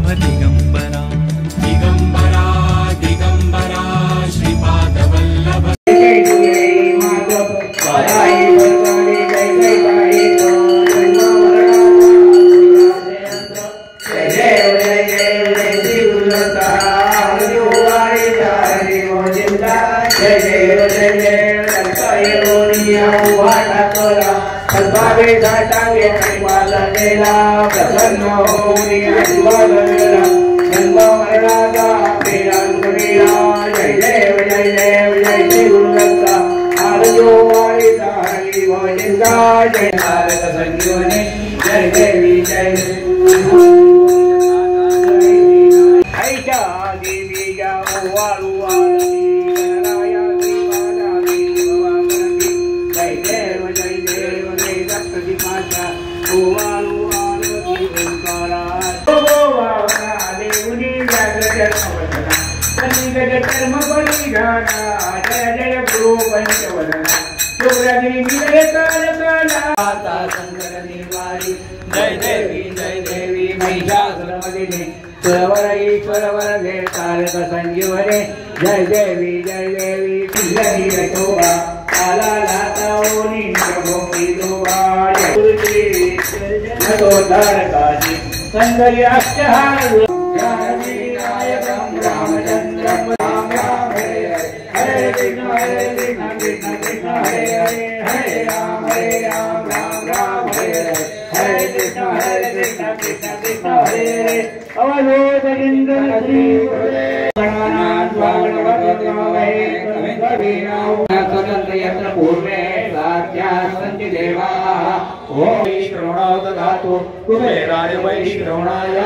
दिगंबरा दिगंबरा दिगंबरा श्रीपाद वल्लभ जय देवी महिषासुरमर्दिनी सुरवर ईश्वर वरदे तारक संजीवने जय देवी पिल्लरी रचोवा काला लाता ओनी भक्ति दोवा नगो तारकाजी संगरी अष्टहार नायकं रामचंद्रं राम राम हरे कृष्ण कृष्ण कृष्ण हरे हरे राम राम राम हरे हरे कृष्ण कृष्ण कृष्ण हरे अवधूतगिंद्र श्री गणनाथ भगवते स्वतंत्र यत्र पूर्वे सात्या सन्ति देवाः ओम श्रवणो ददातु कुबेराय वैश्रवणाय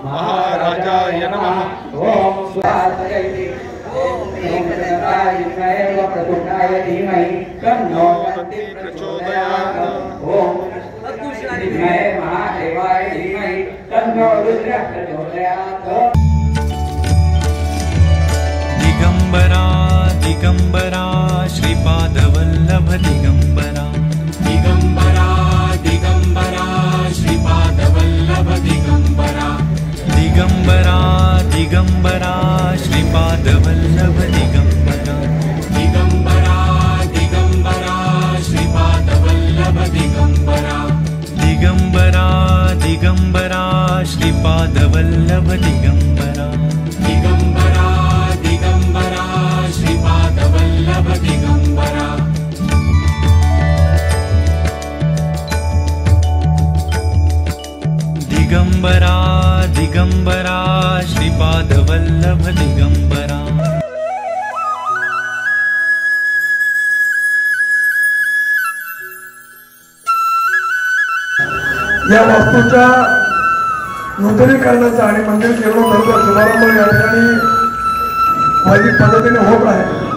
महाराजाय नमः ओम स्वाहाय ओंकाराय प्रचोदयाय धीमहि तन्नो प्रचोदयात् ओम मैं महादेवाय धीमहि तन्नो रुद्रः प्रचोदयात् दिगंबरा दिगंबरा श्रीपाद वल्लभ दिगंबरा दिगंबरा दिगंबरा श्रीपाद वल्लभ दिगंबरा दिगंबरा दिगंबरा श्रीपाद वल्लभ दिगंबरा दिगंबरा दिगंबरा श्रीपाद वल्लभ दिगंबरा दिगंबरा दिगंबरा श्रीपाद वल्लभ दिगंबरा दिगंबरा दिगंबरा श्रीपाद वल्लभ दिगंबरा दिगंबरा दिगंबरा श्रीपाद वल्लभ दिगंबरा या वास्तूच्या नूतनीकरणाचा आणि मंदिर जीर्णोद्धाराचा शुभारंभ या ठिकाणी वैदिक पद्धतीने होत आहे।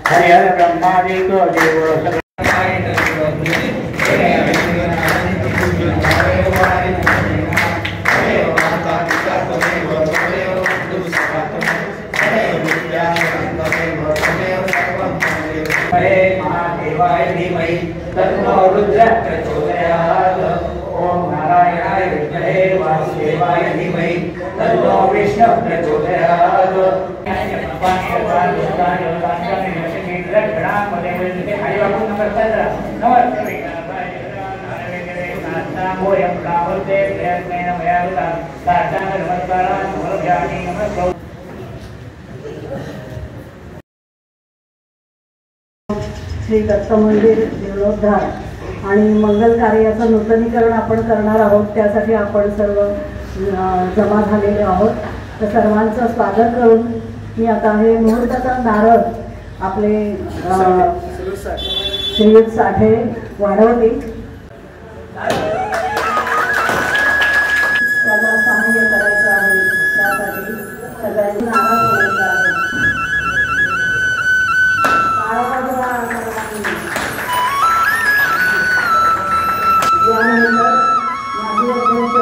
हरिहर ब्रह्मादि को देव श्री दत्त मंदिर जीर्णोद्धार आणि मंगल कार्याचं नूतनीकरण आपण करणार आहोत. त्यासाठी आपण सर्व जमा झालेले आहोत. तर सर्वांचं स्वागत करून मी आता हे मुहूर्ताचा नारळ आपले श्रीयुत साठे वाढवतील. त्याला सहाय्य करायचं आहे. त्यासाठी सगळ्यांनी नाराज होण्याचं आहे. यानंतर माझे अध्यक्ष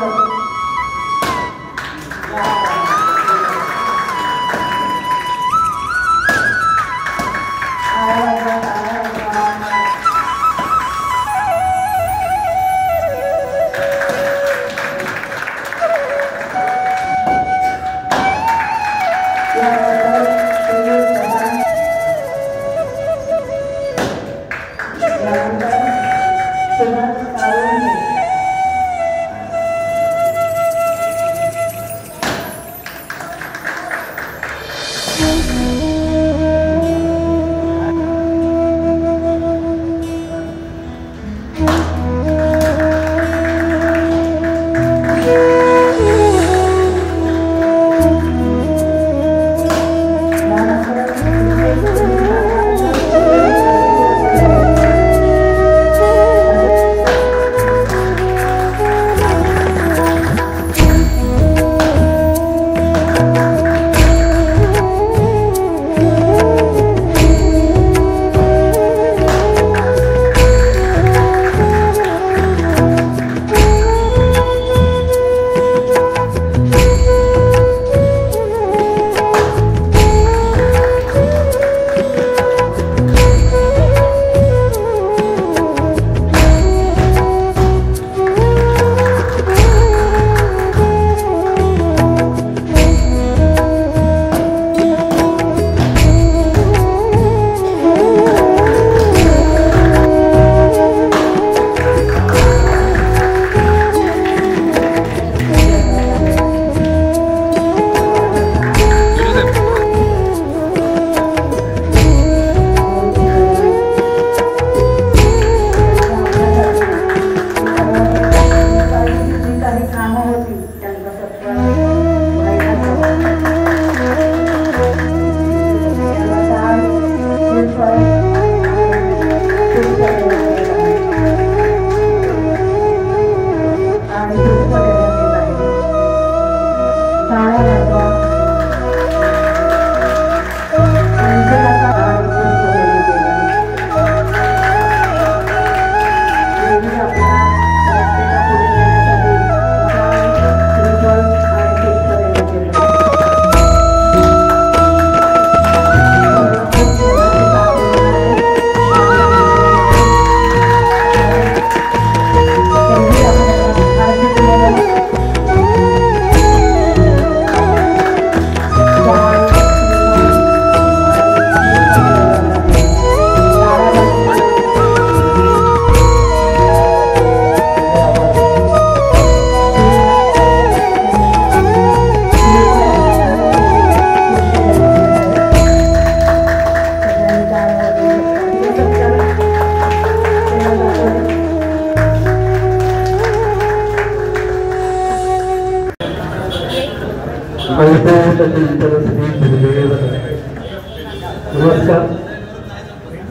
नमस्कार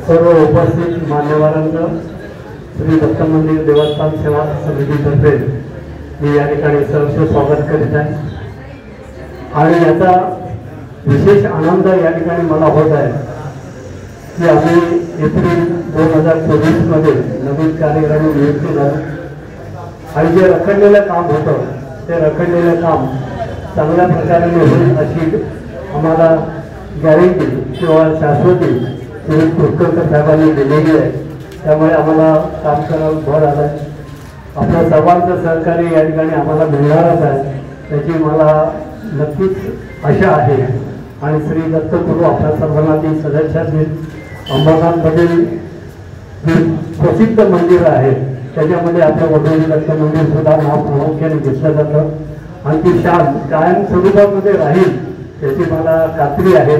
सर्व उपस्थित मान्यवरांना श्री दत्त मंदिर देवस्थान सेवा समितीतर्फे मी या ठिकाणी सहर्ष स्वागत करीत आहे. आणि याचा विशेष आनंद या ठिकाणी मला होत आहे की आम्ही एप्रिल 2024 मध्ये नवीन कार्यकारी नियुक्ती झाली आणि जे रखडलेलं काम होतं ते रखडलेलं काम चांगल्या प्रकारे होईल अशी आम्हाला गॅरंटी किंवा शाश्वती श्री कुलकर्णी साहेबांनी दिलेली आहे. त्यामुळे आम्हाला काम करायला भर आलं आहे. आपल्या सर्वांचं सहकार्य या ठिकाणी आम्हाला मिळणारच आहे त्याची मला नक्कीच आशा आहे. आणि श्री दत्तगुरू आपल्या सर्वांना ती सदस्य दिन अंबरनाथमधील जे प्रसिद्ध मंदिर आहे त्याच्यामध्ये आपल्या वडोली दत्त मंदिर सुद्धा नाव प्रामुख्याने घेतलं जातं आणि ती शान कायम स्वरूपामध्ये राहील याची मला खात्री आहे.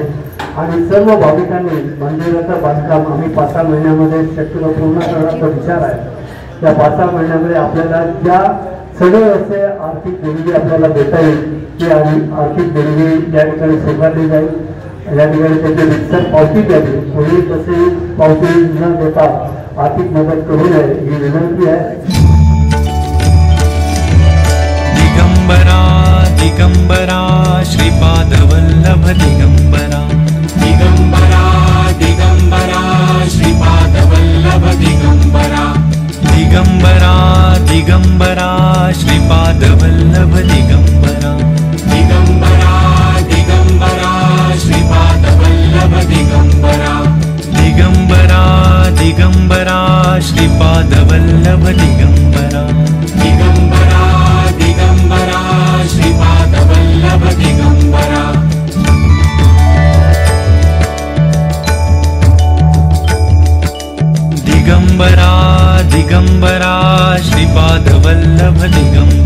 आणि सर्व भाविकांनी मंदिराचं बांधकाम आम्ही 5-6 महिन्यामध्ये शक्यतो पूर्ण करण्याचा विचार आहे. त्या 5-6 महिन्यामध्ये आपल्याला ज्या सगळे असे आर्थिक देणगी आपल्याला देता येईल ती आर्थिक देणगी या ठिकाणी स्वीकारली जाईल. या ठिकाणी त्याची रितसर पावती द्यावी. कोणी तसे पावती न देता आर्थिक मदत करू नये ही विनंती आहे. दिगंबरा दिगंबरा श्रीपाद वल्लभ दिगंबरा दिगंबरा दिगंबरा श्रीपाद वल्लभ दिगंबरा दिगंबरा दिगंबरा श्रीपाद वल्लभ दिगंबरा दिगंबरा दिगंबरा श्रीपाद वल्लभ दिगंबरा दिगंबरा दिगंबरा श्रीपाद वल्लभ दिगंबरा दिगंबरा दिगंबरा श्रीपाद वल्लभ दिगंबरा दिगंबरा दिगंबरा श्रीपाद वल्लभ दिगंबरा